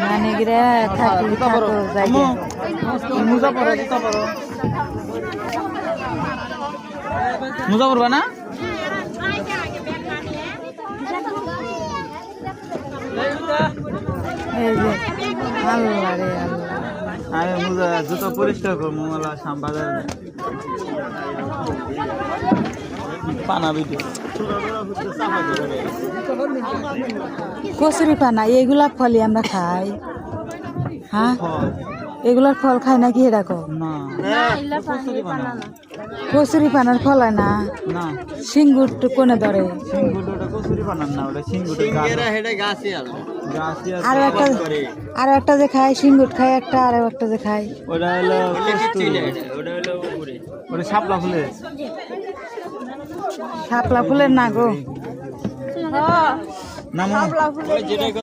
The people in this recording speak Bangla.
নানি গিরা থাকি থাকো যাই মুজা পড়ো মুজা পড়বা না এই যে আল্লাহ রে আল্লাহ আমি মুজা জুতো পরিষ্কার করবো মালা বাজার পানা ভিডিও কচুরি পানা এইগুলা ফলই আমরা খাই হ্যাঁ এগুলার ফল খাই নাকি এরকম না কচুরি পানার ফল হয় না না সিঙ্গুর কোনে ধরে সিঙ্গুটা কচুরি পানার না ওটা সিঙ্গুটা গাছি আরো একটা যে খাই সিঙ্গুট খাই একটা আরো একটা যে খাই ওটা হলো ওটা শাপলা ফুলের শাপলা ফুলের না গো নাম